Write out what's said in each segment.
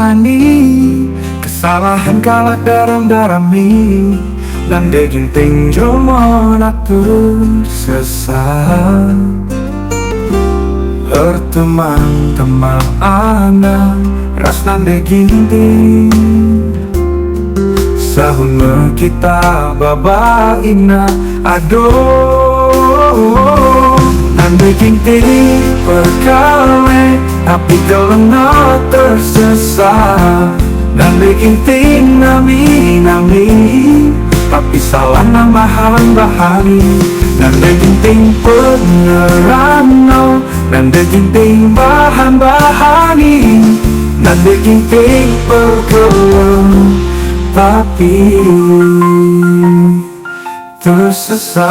jalani. Kesalahan kalah darami, dan daging tinjau monatur sesat. Berteman-teman anak ras nande ginting sahun kita baba ina aduh nande ginting perkale tapi gelena tersesat. Nande ginting nami tapi salah namahan bahani. Nande ginting pengerano, nande ginting bahan bahani. Nande ginting pergelem tapi tersesat.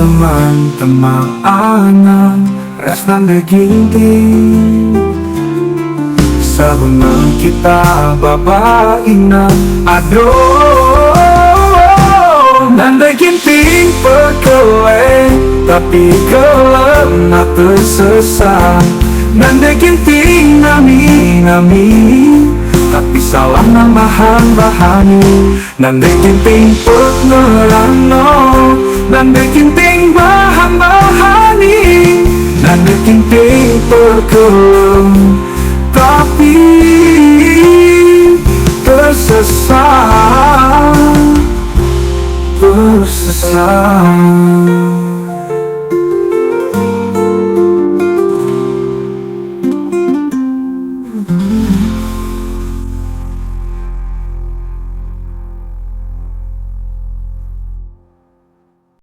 Teman-teman anak ras nande ginting sabuna kita baba ina aduh nande ginting perkele tapi gelem tersesat. Nande ginting nami tapi salah namahan bahani. Nande ginting pengerano, nande ginting bahan bahani. Nande ginting pergelem tapi tersesat.